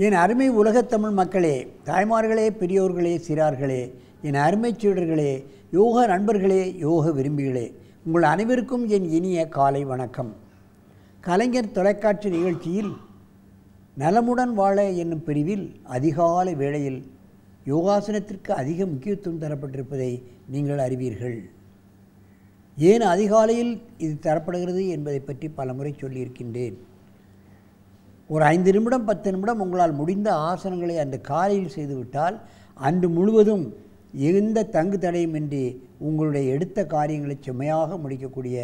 என் அருமை உலகத்தமிழ் மக்களே, தாய்மார்களே, பெரியோர்களே, சிறார்களே, என் அருமை சீடர்களே, யோக நண்பர்களே, யோக விரும்பிகளே, உங்கள் அனைவருக்கும் என் இனிய காலை வணக்கம். கலைஞர் தொலைக்காட்சி நிகழ்ச்சியில் நலமுடன் வாழ என்னும் பிரிவில் அதிகாலை வேளையில் யோகாசனத்திற்கு அதிக முக்கியத்துவம் தரப்பட்டிருப்பதை நீங்கள் அறிவீர்கள். ஏன் அதிகாலையில் இது தரப்படுகிறது என்பதை பற்றி பலமுறை சொல்லியிருக்கின்றேன். ஒரு 5 நிமிடம் 10 நிமிடம் உங்களால் முடிந்த ஆசனங்களை அந்த காலையில் செய்துவிட்டால் அன்று முழுவதும் எந்த தங்கு தடையுமின்றி உங்களுடைய எடுத்த காரியங்களை செம்மையாக முடிக்கக்கூடிய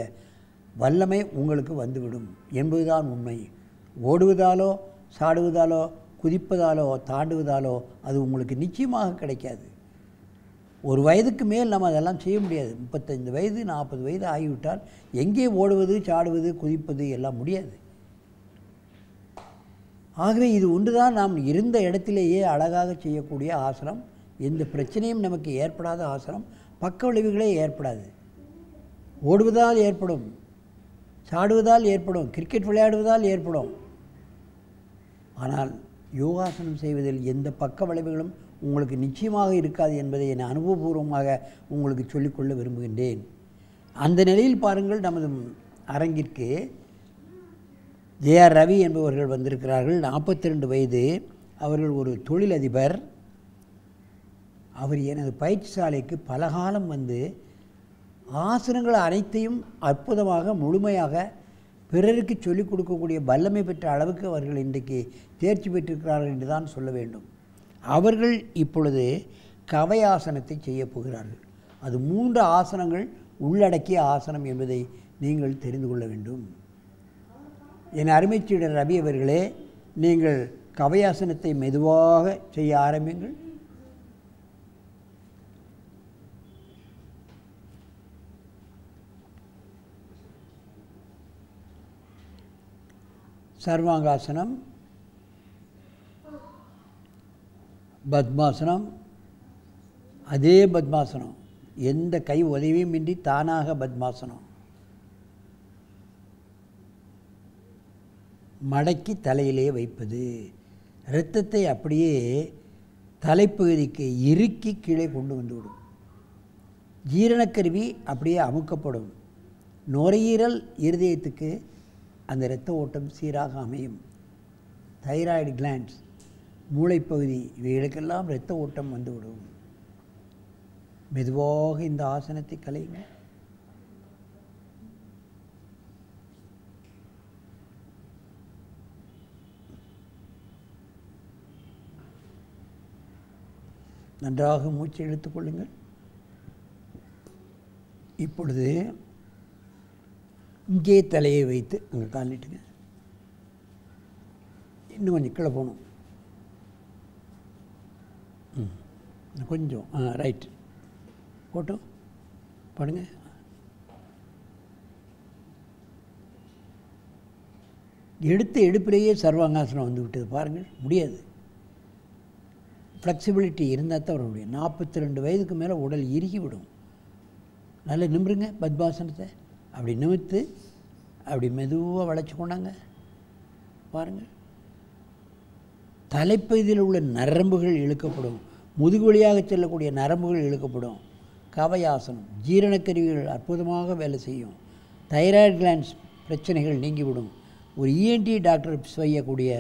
வல்லமை உங்களுக்கு வந்துவிடும் என்பதுதான் உண்மை. ஓடுவதாலோ சாடுவதாலோ குதிப்பதாலோ தாண்டுவதாலோ அது உங்களுக்கு நிச்சயமாக கிடைக்காது. ஒரு வயதுக்கு மேல் நம்ம அதெல்லாம் செய்ய முடியாது. 35 வயது 40 வயது ஆகிவிட்டால் எங்கே ஓடுவது சாடுவது குதிப்பது எல்லாம் முடியாது. ஆகவே இது ஒன்றுதான் நாம் இருந்த இடத்திலேயே அழகாக செய்யக்கூடிய ஆசனம். எந்த பிரச்சனையும் நமக்கு ஏற்படாத ஆசனம். பக்க விளைவுகளே ஏற்படாது. ஓடுவதால் ஏற்படும், சாடுவதால் ஏற்படும், கிரிக்கெட் விளையாடுவதால் ஏற்படும். ஆனால் யோகாசனம் செய்வதில் எந்த பக்க விளைவுகளும் உங்களுக்கு நிச்சயமாக இருக்காது என்பதை என் அனுபவபூர்வமாக உங்களுக்கு சொல்லிக்கொள்ள விரும்புகின்றேன். அந்த நிலையில் பாருங்கள், நமது அரங்கிற்கு ஜே.ஆர். ரவி என்பவர்கள் வந்திருக்கிறார்கள். 42 வயது. அவர்கள் ஒரு தொழிலதிபர். அவர் எனது பயிற்சி சாலைக்கு பலகாலம் வந்து ஆசனங்கள் அனைத்தையும் அற்புதமாக முழுமையாக பிறருக்கு சொல்லிக் கொடுக்கக்கூடிய வல்லமை பெற்ற அளவுக்கு அவர்கள் இன்றைக்கு தேர்ச்சி பெற்றிருக்கிறார்கள் என்று தான் சொல்ல வேண்டும். அவர்கள் இப்பொழுது கவையாசனத்தை செய்ய போகிறார்கள். அது 3 ஆசனங்கள் உள்ளடக்கிய ஆசனம் என்பதை நீங்கள் தெரிந்து கொள்ள வேண்டும். என் அருமைச்சீடர் ரவி அவர்களே, நீங்கள் கவையாசனத்தை மெதுவாக செய்ய ஆரம்பிங்கள். சர்வாங்காசனம், பத்மாசனம், அதே பத்மாசனம், எந்த கை உதவியும் இன்றி தானாக பத்மாசனம். மடக்கி தலையிலே வைப்பது, இரத்தத்தை அப்படியே தலைப்பகுதிக்கு இறுக்கி கீழே கொண்டு வந்துவிடும். ஜீரணக்கருவி அப்படியே அமுக்கப்படும். நுரையீரல் இருதயத்துக்கு அந்த இரத்த ஓட்டம் சீராக அமையும். தைராய்டு கிளாண்ட்ஸ், மூளைப்பகுதி, இவைகளுக்கெல்லாம் இரத்த ஓட்டம் வந்துவிடும். மெதுவாக இந்த ஆசனத்தை கலையுங்கள். நன்றாக மூச்சை இழுத்துக்கொள்ளுங்கள். இப்பொழுது இங்கே தலையை வைத்து அங்கே காலிட்டுங்க. இன்னும் கொஞ்சம் கீழே போகணும். கொஞ்சம் ரைட் போட்டோம் பாருங்க. எடுத்த எடுப்பிலேயே சர்வாங்காசனம் வந்து விட்டது பாருங்கள். முடியாது. ஃப்ளெக்சிபிலிட்டி இருந்தால் தான் வர முடியும். 42 வயதுக்கு மேலே உடல் இறுகிவிடும். நல்லா நிமிருங்க. பத்மாசனத்தை அப்படி நிமிர்த்து அப்படி மெதுவாக வளைச்சி கொண்டாங்க பாருங்கள். தலைப்பகுதியில் உள்ள நரம்புகள் இழுக்கப்படும். முதுகு வழியாக செல்லக்கூடிய நரம்புகள் இழுக்கப்படும். கவையாசனம். ஜீரணக்கருவிகள் அற்புதமாக வேலை செய்யும். தைராய்டு கிளாண்ட்ஸ் பிரச்சனைகள் நீங்கிவிடும். ஒரு இஎன்டி டாக்டர் செய்யக்கூடிய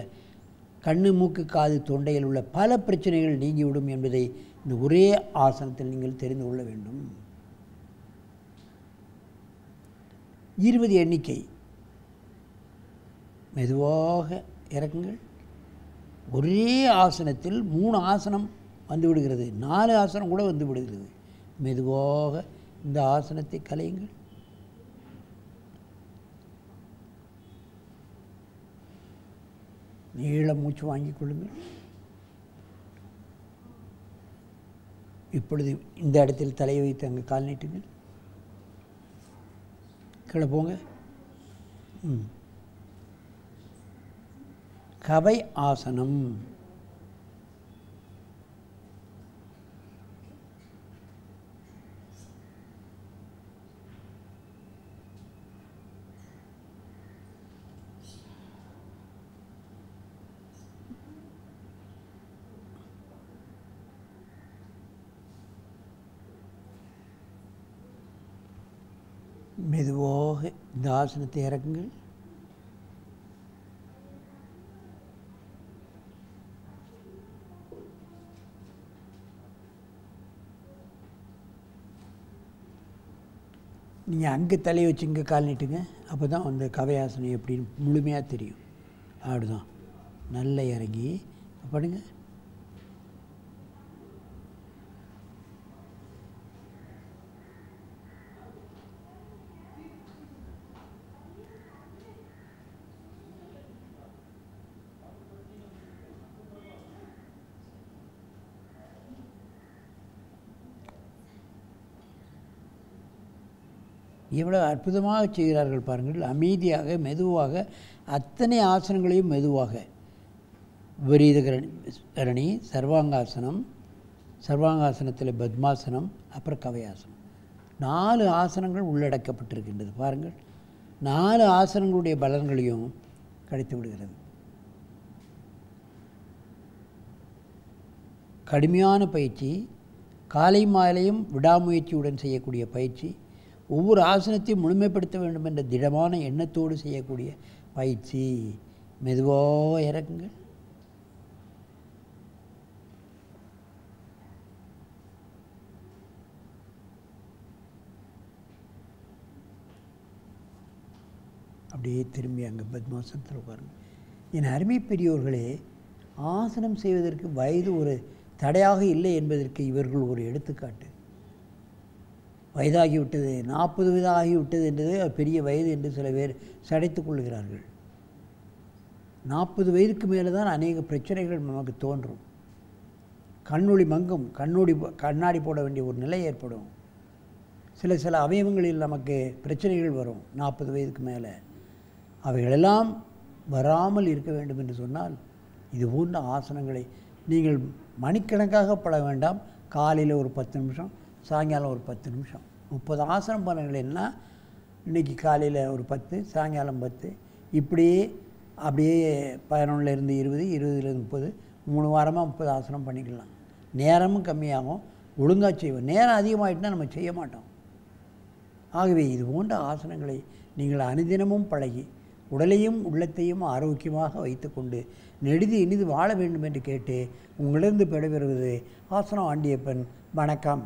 கண்ணு மூக்கு காது தொண்டையில் உள்ள பல பிரச்சனைகள் நீங்கிவிடும் என்பதை இந்த ஒரே ஆசனத்தில் நீங்கள் தெரிந்து கொள்ள வேண்டும். 20 எண்ணிக்கை. மெதுவாக இறக்குங்கள். ஒரே ஆசனத்தில் 3 ஆசனம் வந்து விடுகிறது. 4 ஆசனம் கூட வந்து விடுகிறது. மெதுவாக இந்த ஆசனத்தை கலையுங்கள். நீள மூச்சு வாங்கிக் கொள்ளுங்கள். இப்பொழுது இந்த இடத்தில் தலையை வைத்து அங்கே கால் நீட்டுங்கள். கீழே போங்க. கவை ஆசனம். மெதுவாக இந்த ஆசனத்தை இறக்குங்கள். நீங்கள் அங்கே தலையை வச்சு இங்கே கால் நீட்டுங்க. அப்போ தான் அந்த கவையாசனம் எப்படின்னு முழுமையாக தெரியும். அப்படிதான் நல்லா இறங்கி படுங்க. எவ்வளோ அற்புதமாக செய்கிறார்கள் பாருங்கள். அமைதியாக மெதுவாக அத்தனை ஆசனங்களையும் மெதுவாக விபரீத கரணி, சர்வாங்காசனம், சர்வாங்காசனத்தில் பத்மாசனம், அப்புறம் கவையாசனம், 4 ஆசனங்கள் உள்ளடக்கப்பட்டிருக்கின்றது பாருங்கள். 4 ஆசனங்களுடைய பலன்களையும் கிடைத்து விடுகிறது. கடுமையான பயிற்சி, காலை மாலையும் விடாமுயற்சியுடன் செய்யக்கூடிய பயிற்சி, ஒவ்வொரு ஆசனத்தையும் முழுமைப்படுத்த வேண்டும் என்ற திடமான எண்ணத்தோடு செய்யக்கூடிய பயிற்சி. மெதுவாக இறக்குங்கள். அப்படியே திரும்பி அங்கே பத்மாசனத்தில் உட்காருங்க. என் அருமை பெரியோர்களே, ஆசனம் செய்வதற்கு வயது ஒரு தடையாக இல்லை என்பதற்கு இவர்கள் ஒரு எடுத்துக்காட்டு. வயதாகிவிட்டது, 40 வயது ஆகிவிட்டது என்றது பெரிய வயது என்று சில பேர் சடைத்து கொள்கிறார்கள். 40 வயதுக்கு மேலே தான் அநேக பிரச்சனைகள் நமக்கு தோன்றும். கண்ணொளி மங்கும், கண்ணாடி போட வேண்டிய ஒரு நிலை ஏற்படும். சில அவயவங்களில் நமக்கு பிரச்சனைகள் வரும் 40 வயதுக்கு மேலே. அவைகளெல்லாம் வராமல் இருக்க வேண்டும் என்று சொன்னால் இது போன்ற ஆசனங்களை நீங்கள் மணிக்கணக்காக பட வேண்டாம். காலையில் ஒரு 10 நிமிஷம், சாயங்காலம் ஒரு 10 நிமிஷம், 30 ஆசனம் பண்ணுங்களேன்னா இன்றைக்கி காலையில் ஒரு 10, சாயங்காலம் 10, இப்படியே அப்படியே 11லேருந்து 20, 20லேருந்து 30, 3 வாரமாக 30 ஆசனம் பண்ணிக்கலாம். நேரமும் கம்மியாகும், ஒழுங்காக செய்வோம். நேரம் அதிகமாகிட்டுனா நம்ம செய்ய மாட்டோம். ஆகவே இது போன்ற ஆசனங்களை நீங்கள் அனுதினமும் பழகி உடலையும் உள்ளத்தையும் ஆரோக்கியமாக வைத்துக்கொண்டு நெடுதி இனிது வாழ வேண்டும் என்று கேட்டு உங்களிடம் விடைபெறுவது ஆசனம் ஆண்டியப்பன். வணக்கம்.